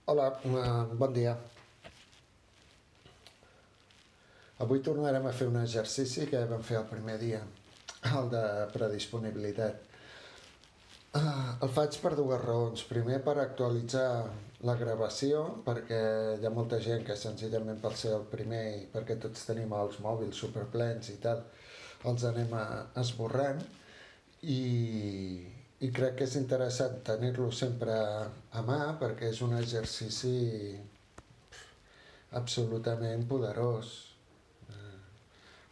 Hola, bon dia. Avui tornarem a fer un exercici que vam fer el primer dia, el de predisponibilitat. El faig per dues raons. Primer, per actualitzar la gravació, perquè hi ha molta gent que senzillament per ser el primer i perquè tots tenim els mòbils superplens i tal, els anem esborrant i crec que és interessant tenir-lo sempre a mà perquè és un exercici absolutament poderós,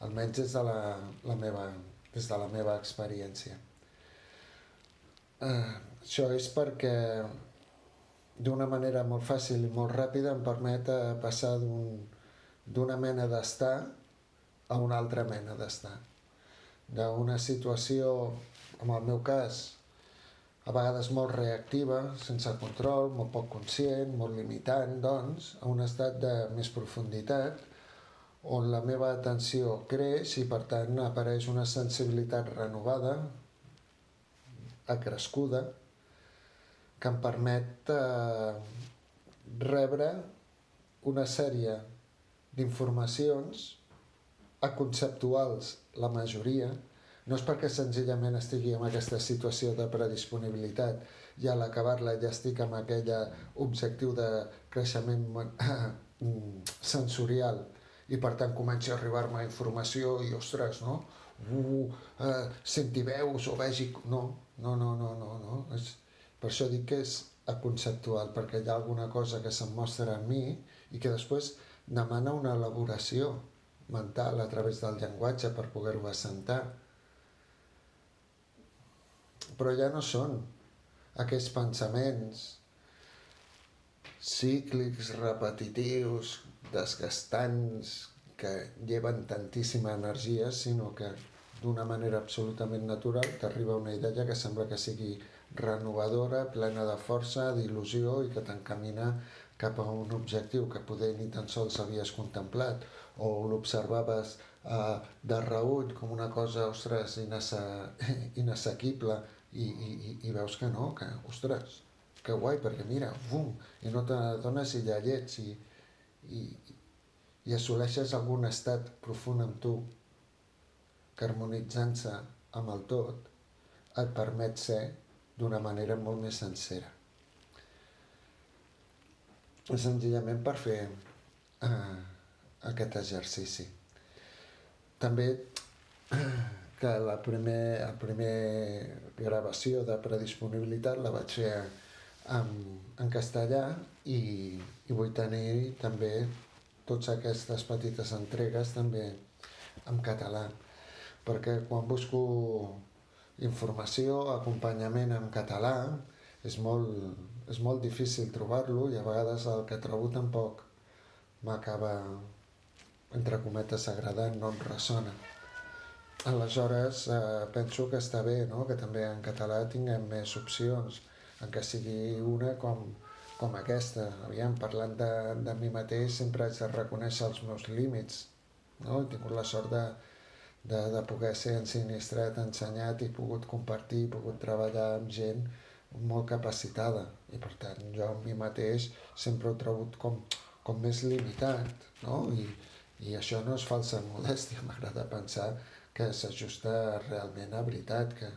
almenys des de la meva experiència. Això és perquè d'una manera molt fàcil i molt ràpida em permet passar d'una mena d'estar a una altra mena d'estar. D'una situació, en el meu cas, a vegades molt reactiva, sense control, molt poc conscient, molt limitant, doncs, a un estat de més profunditat, on la meva atenció creix i per tant apareix una sensibilitat renovada, acrescuda, que em permet rebre una sèrie d'informacions conceptuals, la majoria. No és perquè senzillament estigui en aquesta situació de predisponibilitat i a l'acabar-la ja estic amb aquell objectiu de creixement sensorial i per tant comenci a arribar-me informació i ostres, no? Senti veus o vegi... No. Per això dic que és conceptual, perquè hi ha alguna cosa que se'm mostra en mi i que després demana una elaboració mental a través del llenguatge per poder-ho assentar. Però ja no són aquests pensaments cíclics, repetitius, desgastants, que lleven tantíssima energia, sinó que d'una manera absolutament natural t'arriba una idea que sembla que sigui renovadora, plena de força, d'il·lusió i que t'encamina cap a un objectiu que poder ni tan sols havies contemplat o l'observaves de reüll com una cosa, ostres, inassequible i veus que no, que, ostres, que guai, perquè mira, bum, i no t'adones i ja llets i assoleixes algun estat profund amb tu que harmonitzant-se amb el tot et permet ser d'una manera molt més sincera. Senzillament per fer aquest exercici. També que la primer gravació de predisponibilitat la vaig fer en castellà i vull tenir també totes aquestes petites entregues també en català, perquè quan busco informació, acompanyament en català, és molt difícil trobar-lo i a vegades el que trobo tampoc m'acaba, entre cometes, agradant, no em ressona. Aleshores penso que està bé, no?, que també en català tinguem més opcions, en què sigui una com aquesta. Aviam, parlant de mi mateix sempre haig de reconèixer els meus límits, no? He tingut la sort de poder ser ensinistrat, ensenyat i pogut compartir, pogut treballar amb gent molt capacitada i per tant jo amb mi mateix sempre ho he trobat com més limitat, no? I això no és falsa modèstia, m'agrada pensar que s'ajusta realment a veritat, que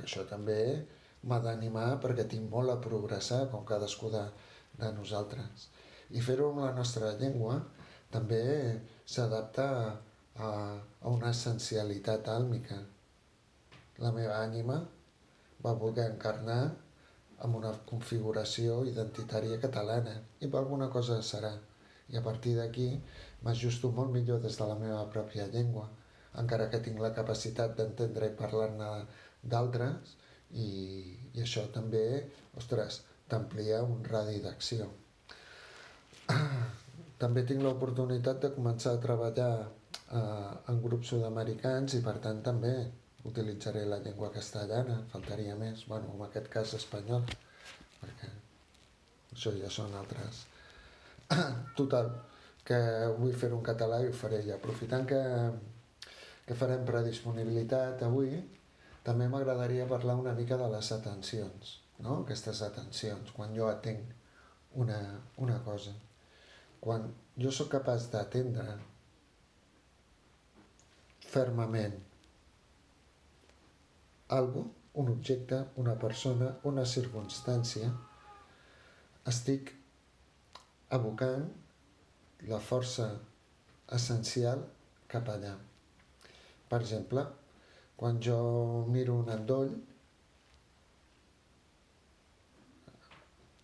això també m'ha d'animar perquè tinc molt a progressar com cadascú de nosaltres. I fer-ho amb la nostra llengua també s'adapta a una essencialitat àlmica. La meva ànima va voler encarnar amb una configuració identitària catalana i per alguna cosa serà. I a partir d'aquí m'ajusto molt millor des de la meva pròpia llengua, encara que tinc la capacitat d'entendre i parlar-ne d'altres i això també, ostres, t'amplia un radi d'acció. També tinc l'oportunitat de començar a treballar en grups sud-americans i per tant també utilitzaré la llengua castellana, faltaria més, en aquest cas espanyol, perquè això ja són altres. Total, que vull fer-ho en català i ho faré. I aprofitant que farem predisponibilitat avui, també m'agradaria parlar una mica de les atencions. no? Aquestes atencions, quan jo atenc una cosa. Quan jo sóc capaç d'atendre fermament algo, un objecte, una persona, una circumstància, estic abocant la força essencial cap allà. Per exemple, quan jo miro un endoll,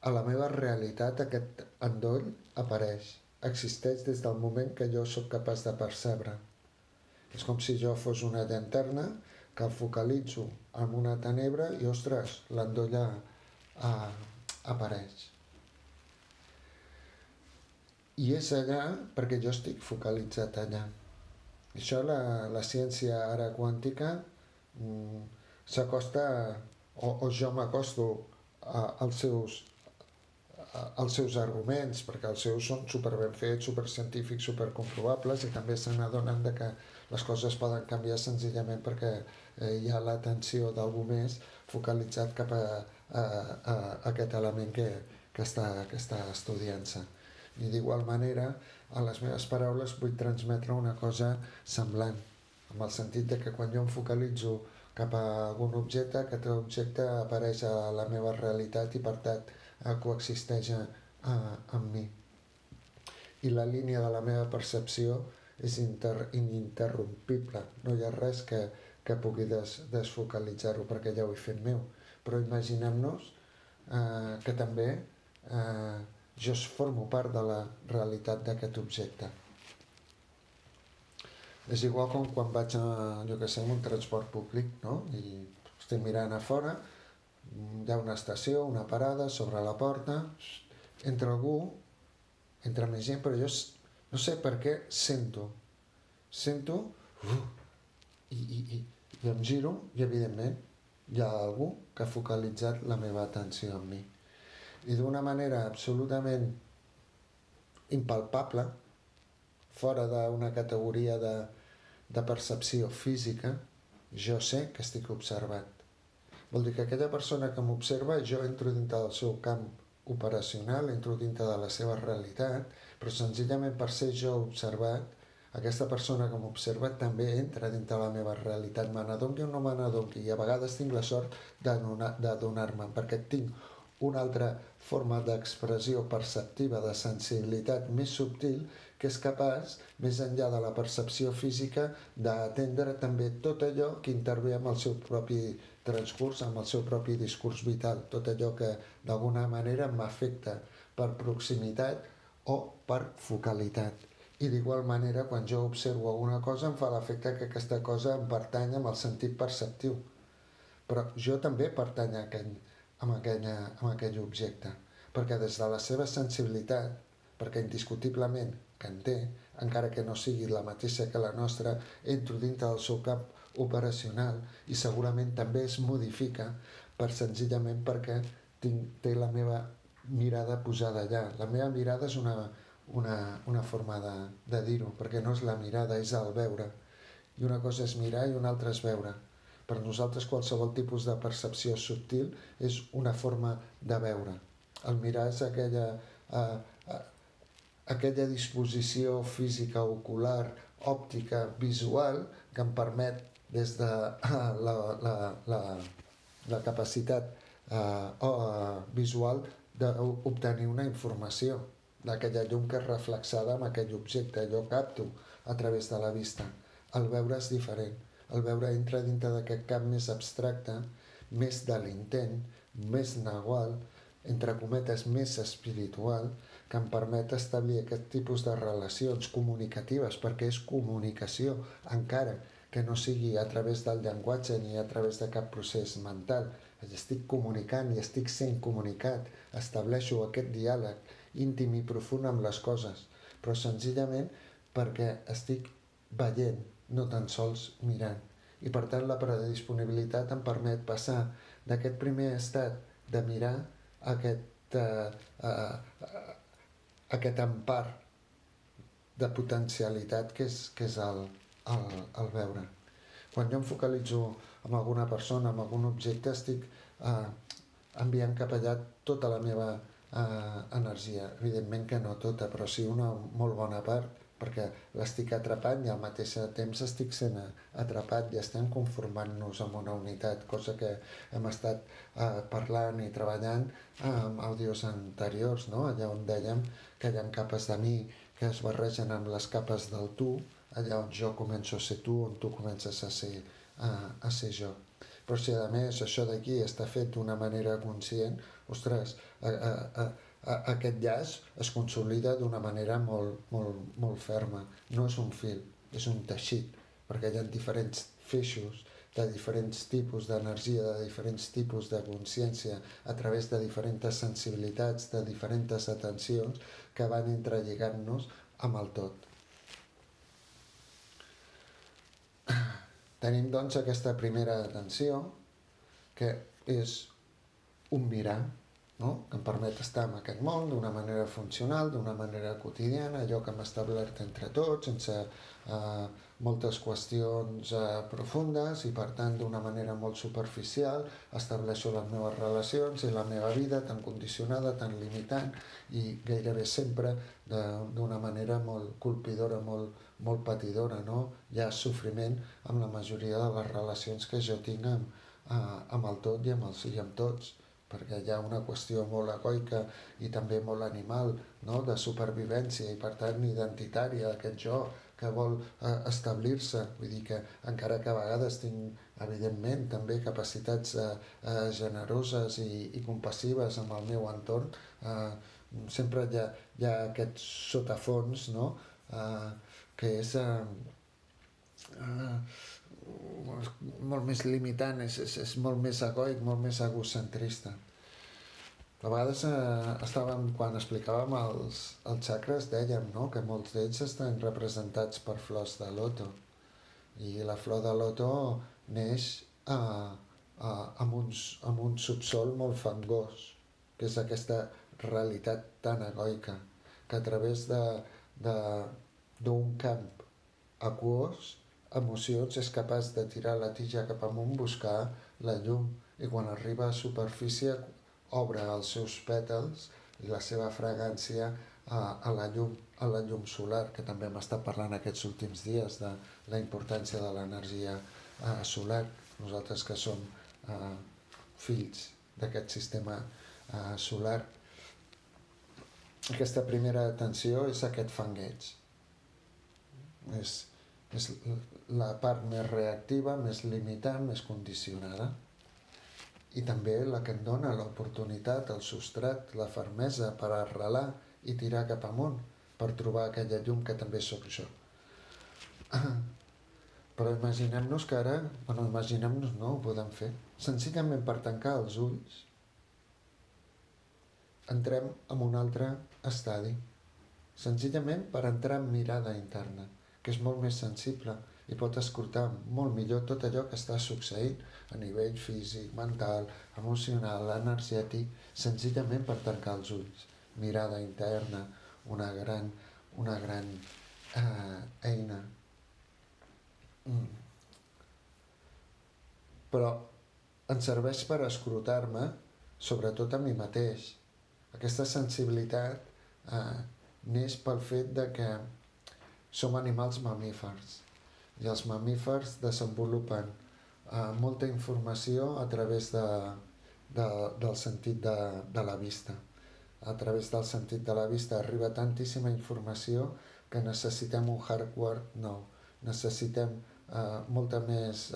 a la meva realitat aquest endoll apareix, existeix des del moment que jo sóc capaç de percebre. És com si jo fos una llanterna que el focalitzo en una tenebra i, ostres, l'endoll apareix. I és allà perquè jo estic focalitzat allà. Això la ciència ara quàntica s'acosta, o jo m'acosto als seus arguments, perquè els seus són super ben fets, super científics, super comprovables, i també se n'adonen de que les coses poden canviar senzillament perquè hi ha l'atenció d'algú més focalitzat cap a aquest element que està estudiant-se. I d'igual manera, a les meves paraules vull transmetre una cosa semblant, amb el sentit de que quan jo em focalitzo cap a algun objecte, aquest objecte apareix a la meva realitat i per tant coexisteix amb mi. I la línia de la meva percepció és ininterrompible, no hi ha res que pugui desfocalitzar-ho perquè ja ho he fet meu. Però imaginem-nos que també jo formo part de la realitat d'aquest objecte. És igual com quan vaig a un transport públic, no? I estic mirant a fora, hi ha una estació, una parada, sobre la porta, entra algú, entra més gent, però jo no sé per què sento i em giro i evidentment hi ha algú que ha focalitzat la meva atenció en mi. I d'una manera absolutament impalpable, fora d'una categoria de percepció física, jo sé que estic observat. Vol dir que aquella persona que m'observa, jo entro dintre del seu camp operacional, entro dintre de la seva realitat, però senzillament per ser jo observat, aquesta persona que m'observa també entra dintre la meva realitat, me n'adoni o no me n'adoni, i a vegades tinc la sort d'adonar-me'n, perquè tinc una altra forma d'expressió perceptiva, de sensibilitat més subtil, que és capaç, més enllà de la percepció física, d'atendre també tot allò que intervé amb el seu propi transcurs, amb el seu propi discurs vital, tot allò que d'alguna manera m'afecta per proximitat o per focalitat. I d'igual manera, quan jo observo alguna cosa, em fa l'efecte que aquesta cosa em pertany amb el sentit perceptiu. Però jo també pertany a aquell objecte, perquè des de la seva sensibilitat, perquè indiscutiblement que en té, encara que no sigui la mateixa que la nostra, entro dintre del seu camp operacional i segurament també es modifica senzillament perquè té la meva mirada posada allà. La meva mirada és una forma de dir-ho, perquè no és la mirada, és el veure. I una cosa és mirar i una altra és veure. Per nosaltres qualsevol tipus de percepció subtil és una forma de veure. El mirar és aquella disposició física, ocular, òptica, visual, que em permet des de la capacitat visual d'obtenir una informació d'aquella llum que és reflexada en aquell objecte. Jo capto a través de la vista. El veure és diferent. El veure entra dintre d'aquest camp més abstracte, més de l'intent, més nahual, entre cometes més espiritual, que em permet establir aquest tipus de relacions comunicatives, perquè és comunicació, encara que no sigui a través del llenguatge ni a través de cap procés mental. Estic comunicant i estic sent comunicat, estableixo aquest diàleg íntim i profund amb les coses, però senzillament perquè estic veient, no tan sols mirant. I per tant la predisponibilitat em permet passar d'aquest primer estat de mirar a aquest empar de potencialitat que és el veure. Quan jo em focalitzo en alguna persona, en algun objecte, estic enviant cap allà tota la meva energia. Evidentment que no tota, però sí una molt bona part, perquè l'estic atrapant i al mateix temps estic sent atrapat i estem conformant-nos amb una unitat, cosa que hem estat parlant i treballant en àudios anteriors, no? Allà on dèiem que hi ha capes de mi que es barregen amb les capes del tu, allà on jo començo a ser tu, on tu comences a ser jo. Però si a més això d'aquí està fet d'una manera conscient, ostres, aquest llaç es consolida d'una manera molt ferma. No és un fil, és un teixit, perquè hi ha diferents feixos de diferents tipus d'energia, de diferents tipus de consciència, a través de diferents sensibilitats, de diferents atencions que van entrelligant-nos amb el tot. Tenim doncs aquesta primera atenció, que és un mirar, no? Que em permet estar en aquest món d'una manera funcional, d'una manera quotidiana, allò que hem establert entre tots, sense moltes qüestions profundes, i per tant d'una manera molt superficial estableixo les meves relacions i la meva vida tan condicionada, tan limitant, i gairebé sempre d'una manera molt colpidora, molt patidora, no? Hi ha sofriment amb la majoria de les relacions que jo tinc amb el tot i amb tots, perquè hi ha una qüestió molt egoica i també molt animal, no? De supervivència i per tant identitària, aquest jo que vol establir-se. Vull dir que encara que a vegades tinc evidentment també capacitats generoses i compassives amb el meu entorn, sempre hi ha aquest sotafons, no? Que és molt més limitant, és molt més egoic, molt més egocentrista. A vegades quan explicàvem els xacres dèiem, no? Que molts d'ells estan representats per flors de loto, i la flor de loto neix amb un subsol molt fangós, que és aquesta realitat tan egoica, que a través d'un camp aquós, emocions, és capaç de tirar la tija cap amunt, buscar la llum, i quan arriba a superfície obre els seus pètals i la seva fragància a la llum solar, que també hem estat parlant aquests últims dies de la importància de l'energia solar, nosaltres que som fills d'aquest sistema solar. Aquesta primera atenció és aquest fangueig, és la part més reactiva, més limitant, més condicionada, i també la que em dona l'oportunitat, el substrat, la fermesa per arrelar i tirar cap amunt, per trobar aquella llum que també sóc jo. Però imaginem-nos que ara, imaginem-nos no, ho podem fer, senzillament per tancar els ulls, entrem en un altre estadi, senzillament per entrar en mirada interna, que és molt més sensible i pot escoltar molt millor tot allò que està succeint a nivell físic, mental, emocional, energètic, senzillament per tancar els ulls. Mirada interna, una gran eina. Però em serveix per escrutar-me, sobretot a mi mateix. Aquesta sensibilitat neix pel fet de que som animals mamífers, i els mamífers desenvolupen molta informació a través del sentit de la vista. A través del sentit de la vista arriba tantíssima informació que necessitem un hardware nou. Necessitem molta més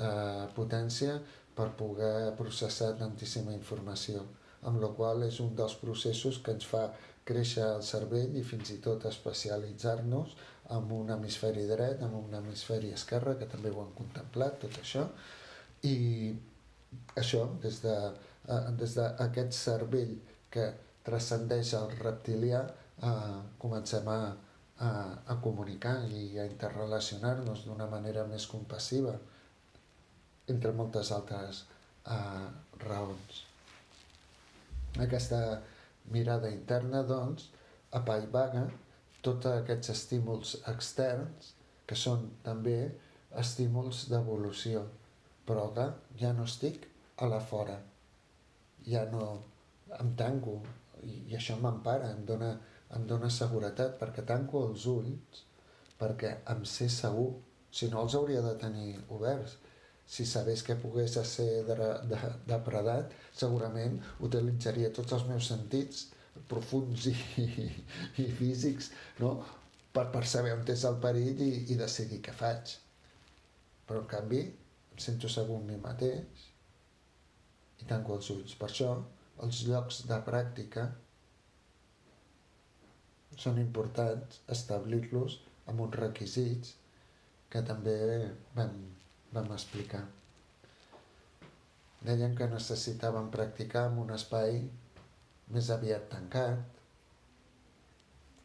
potència per poder processar tantíssima informació, amb la qual és un dels processos que ens fa créixer el cervell i fins i tot especialitzar-nos amb un hemisferi dret, amb un hemisferi esquerre, que també ho han contemplat, tot això. I això, des d'aquest cervell que transcendeix el reptilià, comencem a comunicar i a interrelacionar-nos d'una manera més compassiva, entre moltes altres raons. Aquesta mirada interna, doncs, apaivaga tots aquests estímuls externs, que són també estímuls d'evolució, però que ja no estic a la fora. ja no em tanco, i això m'empara, em dona seguretat, perquè tanco els ulls perquè em sé segur, si no els hauria de tenir oberts. Si sabés que pogués ser depredat, segurament utilitzaria tots els meus sentits profuns i físics, no? per saber on és el perill i decidir què faig. Però en canvi em sento segur en mi mateix i tanco els ulls. Per això els llocs de pràctica són importants establir-los amb uns requisits que també vam explicar. Deien que necessitaven practicar en un espai més aviat tancat,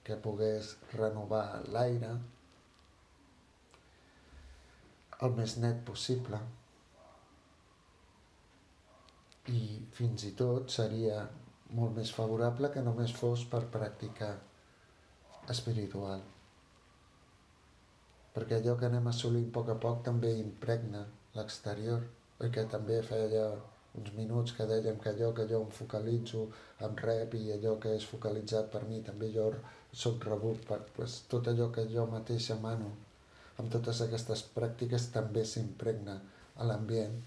que pogués renovar l'aire el més net possible, i fins i tot seria molt més favorable que només fos per practicar espiritual, perquè allò que anem assolint a poc també impregna l'exterior, perquè també feia uns minuts que dèiem que allò em focalitzo em rep, i allò que és focalitzat per mi també jo soc rebut per tot allò que jo mateix emano. Amb totes aquestes pràctiques també s'impregna a l'ambient,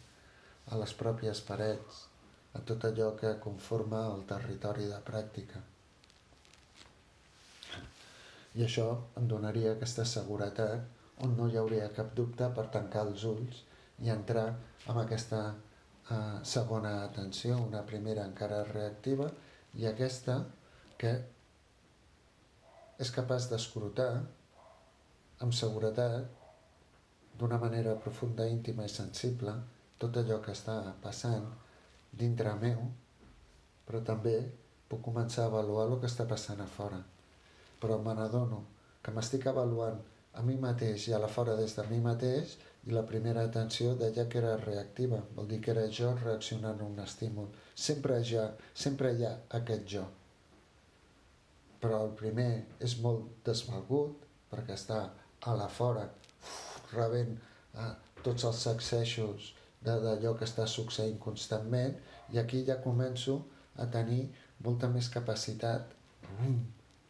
a les pròpies parets, a tot allò que conforma el territori de pràctica. I això em donaria aquesta seguretat on no hi hauria cap dubte per tancar els ulls i entrar en aquesta segona atenció, una primera encara reactiva, i aquesta que és capaç d'escrutar amb seguretat, d'una manera profunda, íntima i sensible, tot allò que està passant dintre meu, però també puc començar a avaluar el que està passant a fora. Però me n'adono que m'estic avaluant a mi mateix i a la fora des de mi mateix, i la primera atenció deia que era reactiva, vol dir que era jo reaccionant a un estímul. Sempre hi ha aquest jo. Però el primer és molt desvalgut, perquè està a la fora, rebent tots els sacsejos d'allò que està succeint constantment, i aquí ja començo a tenir molta més capacitat,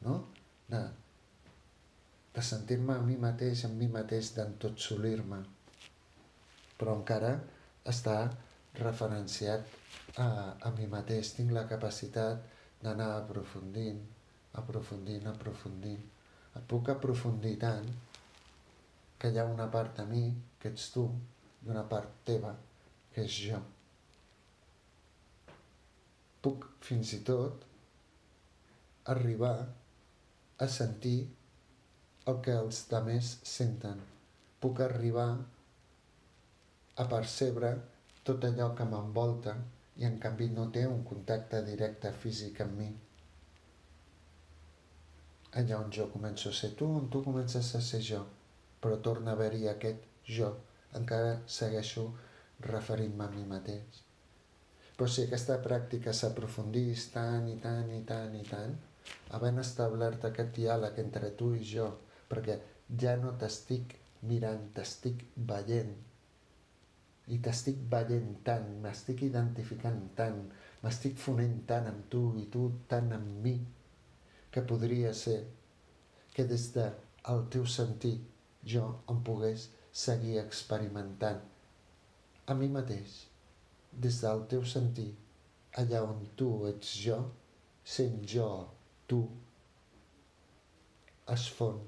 no? de sentir-me a mi mateix d'entotsolir-me, però encara està referenciat a mi mateix. Tinc la capacitat d'anar aprofundint. Puc aprofundir tant que hi ha una part de mi, que ets tu, i una part teva, que és jo. Puc fins i tot arribar a sentir el que els altres senten. Puc arribar a percebre tot allò que m'envolta i en canvi no té un contacte directe físic amb mi. Allà on jo començo a ser tu, on tu comences a ser jo, però torna a haver-hi aquest jo, encara segueixo referint-me a mi mateix. Però si aquesta pràctica s'aprofundís tant i tant i tant i tant, havent establert aquest diàleg entre tu i jo, perquè ja no t'estic mirant, t'estic veient, i t'estic veient tant, m'estic identificant tant, m'estic fonent tant amb tu i tu tant amb mi, que podria ser que des del teu sentir jo em pogués seguir experimentant a mi mateix, des del teu sentir, allà on tu ets jo, sent jo, tu, es fon,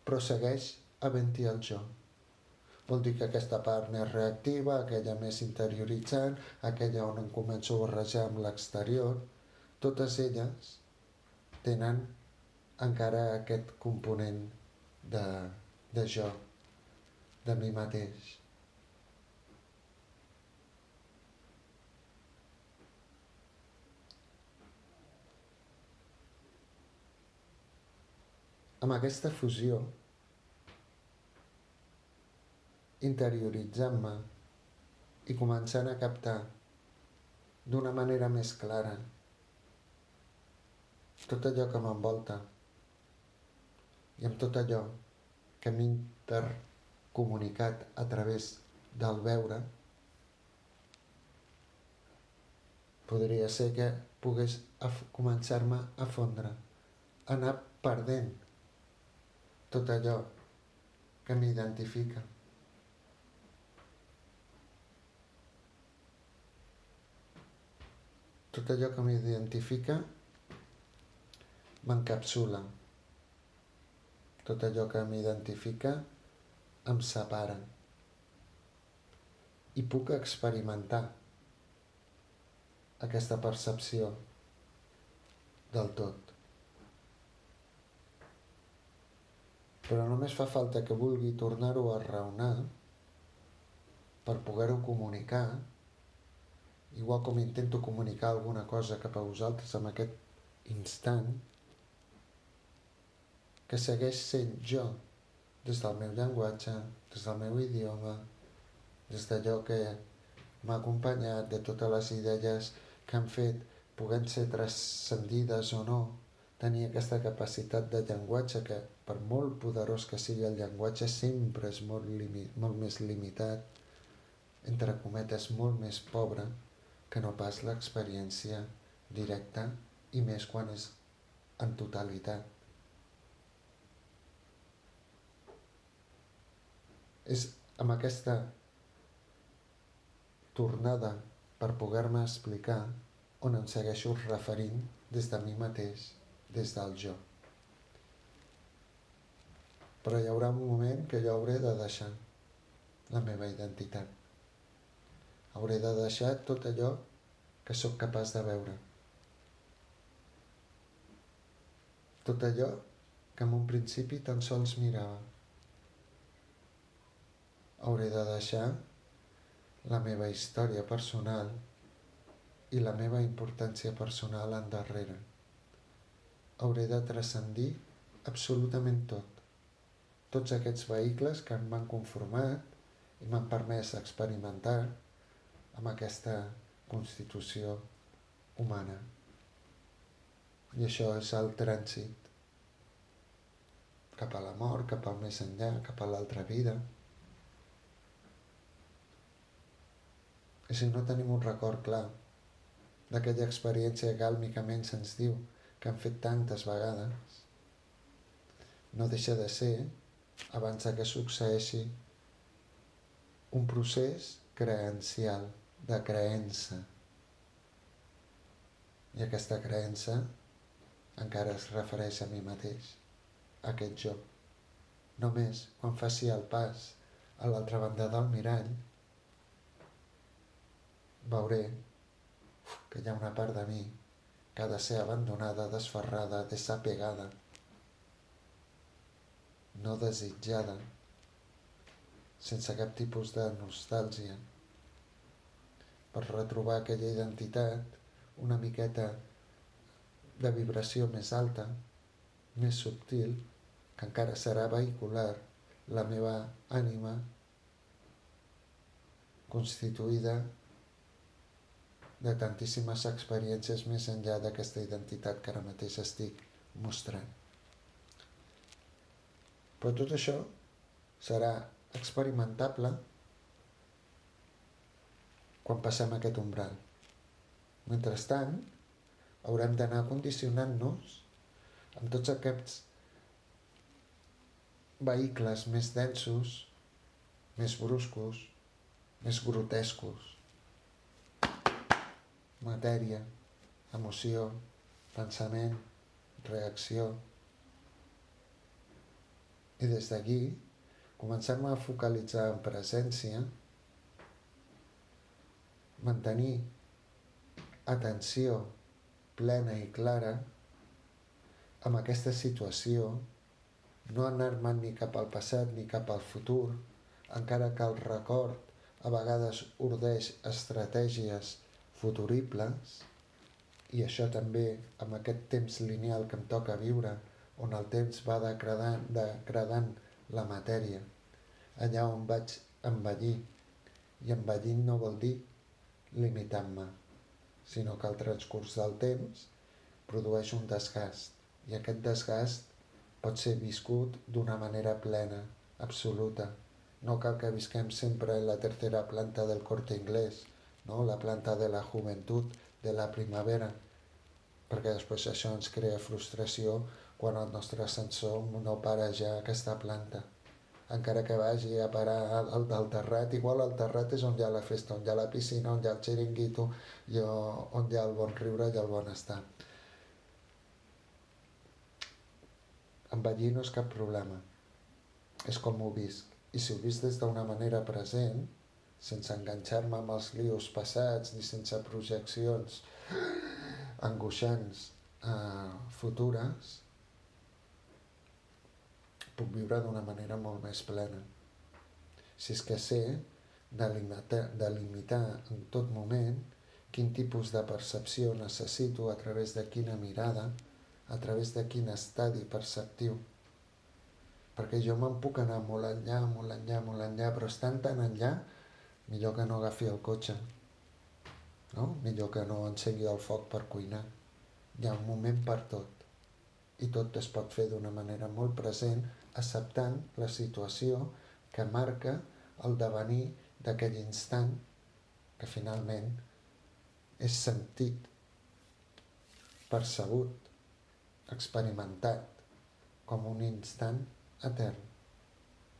però segueix havent-hi el jo. Vol dir que aquesta part més reactiva, aquella més interioritzant, aquella on em començo a barrejar amb l'exterior, totes elles tenen encara aquest component de jo, de mi mateix. Amb aquesta fusió, interioritzant-me i començant a captar d'una manera més clara tot allò que m'envolta i amb tot allò que m'he intercomunicat a través del veure, Podria ser que pogués començar-me a fondre, anar perdent tot allò que m'identifica. Tot allò que m'identifica m'encapsula. Tot allò que m'identifica em separa. I puc experimentar aquesta percepció del tot. Però només fa falta que vulgui tornar-ho a raonar per poder-ho comunicar, igual com intento comunicar alguna cosa cap a vosaltres en aquest instant, que segueix sent jo, des del meu llenguatge, des del meu idioma, des d'allò que m'ha acompanyat, de totes les idees que han fet, poden ser transcendides o no, tenir aquesta capacitat de llenguatge que, per molt poderós que sigui el llenguatge, sempre és molt més limitat, entre cometes, molt més pobre que no pas l'experiència directa, i més quan és en totalitat. És amb aquesta tornada per poder-me explicar on em segueixo referint des de mi mateix, des del jo. Però hi haurà un moment que jo hauré de deixar la meva identitat. Hauré de deixar tot allò que sóc capaç de veure. Tot allò que en un principi tan sols mirava. Hauré de deixar la meva història personal i la meva importància personal endarrere. Hauré de transcendir absolutament tot. Tots aquests vehicles que m'han conformat i m'han permès experimentar amb aquesta constitució humana. I això és el trànsit cap a la mort, cap al més enllà, cap a l'altra vida. I si no tenim un record clar d'aquella experiència que àlmicament se'ns diu que han fet tantes vegades, no deixa de ser, abans que succeeixi, un procés creencial, de creença. I aquesta creença encara es refereix a mi mateix, a aquest jo. Només quan faci el pas a l'altra banda del mirall, veuré que hi ha una part de mi que ha de ser abandonada, desferrada, desapegada, no desitjada, sense cap tipus de nostàlgia, per retrobar aquella identitat una miqueta de vibració més alta, més subtil, que encara serà vehicular la meva ànima constituïda de tantíssimes experiències més enllà d'aquesta identitat que ara mateix estic mostrant. Però tot això serà experimentable quan passem aquest umbral. Mentrestant, haurem d'anar condicionant-nos amb tots aquests vehicles més densos, més bruscos, més grotescos. Matèria, emoció, pensament, reacció. I des d'aquí comencem a focalitzar en presència, mantenir atenció plena i clara amb aquesta situació, no anar-me'n ni cap al passat ni cap al futur, encara que el record a vegades ordeix estratègies futuribles, i això també amb aquest temps lineal que em toca viure, on el temps va degradant la matèria, allà on vaig envellir, i envellint no vol dir limitant-me, sinó que el transcurs del temps produeix un desgast, i aquest desgast pot ser viscut d'una manera plena, absoluta. No cal que visquem sempre en la tercera planta del Corte Inglés, no? La planta de la joventut, de la primavera, perquè després això ens crea frustració quan el nostre ascensor no para ja a aquesta planta. Encara que vagi a parar al terrat, igual el terrat és on hi ha la festa, on hi ha la piscina, on hi ha el xiringuito, i on hi ha el bon riure i el bon estar. Envellir no és cap problema, és com ho visc. I si ho visc des d'una manera present, sense enganxar-me amb els lios passats ni sense projeccions angoixants futures, puc viure d'una manera molt més plena. Si és que sé delimitar en tot moment quin tipus de percepció necessito, a través de quina mirada, a través de quin estadi perceptiu. Perquè jo me'n puc anar molt enllà, però estant tan enllà, millor que no agafi el cotxe, no? Millor que no encengui el foc per cuinar. Hi ha un moment per tot, i tot es pot fer d'una manera molt present, acceptant la situació que marca el devenir d'aquell instant, que finalment és sentit, percebut, experimentat com un instant etern.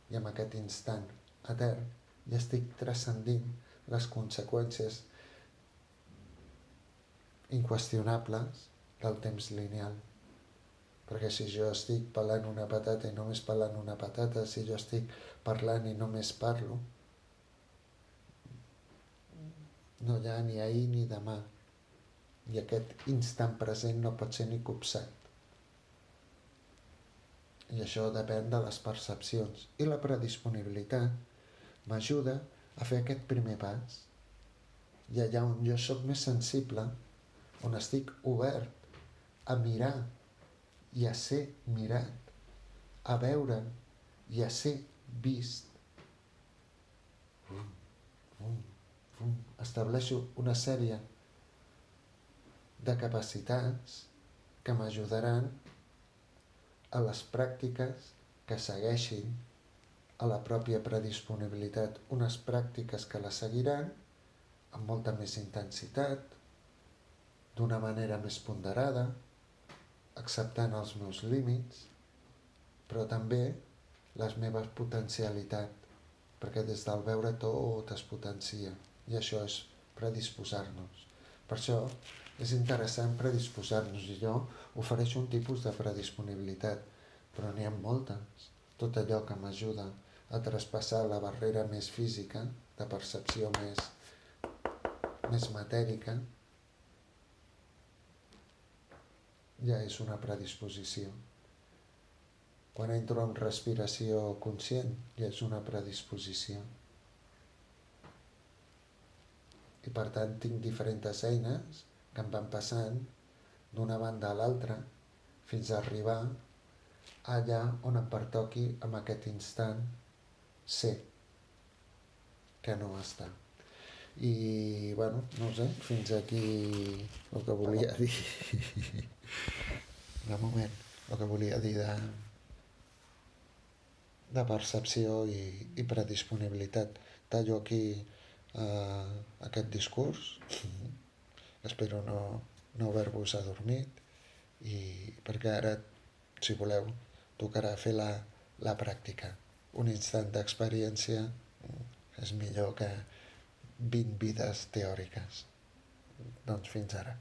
I amb aquest instant etern ja estic transcendint les conseqüències inqüestionables del temps lineal. Perquè si jo estic pelant una patata i només pelant una patata, si jo estic parlant i només parlo, no hi ha ni ahir ni demà. I aquest instant present no pot ser ni copsat. I això depèn de les percepcions. I la predisponibilitat m'ajuda a fer aquest primer pas. I allà on jo sóc més sensible, on estic obert a mirar i a ser mirat, a veure i a ser vist, estableixo una sèrie de capacitats que m'ajudaran a les pràctiques que segueixin a la pròpia predisponibilitat, unes pràctiques que la seguiran amb molta més intensitat, d'una manera més ponderada, acceptant els meus límits, però també les meves potencialitats, perquè des del veure tot es potencia, i això és predisposar-nos. Per això és interessant predisposar-nos, i jo ofereixo un tipus de predisponibilitat, però n'hi ha moltes. Tot allò que m'ajuda a traspassar la barrera més física, de percepció més matèrica, ja és una predisposició. Quan entro en respiració conscient, ja és una predisposició. I per tant tinc diferents eines que em van passant d'una banda a l'altra fins a arribar allà on em pertoqui en aquest instant ser, que no està. I, bueno, no sé, fins aquí el que volia dir. De moment, el que volia dir de percepció i predisponibilitat. Tallo aquí aquest discurs. Espero no haver-vos adormit, i perquè ara, si voleu, tocarà fer la pràctica. Un instant d'experiència és millor que 20 vides teòriques. Doncs fins ara.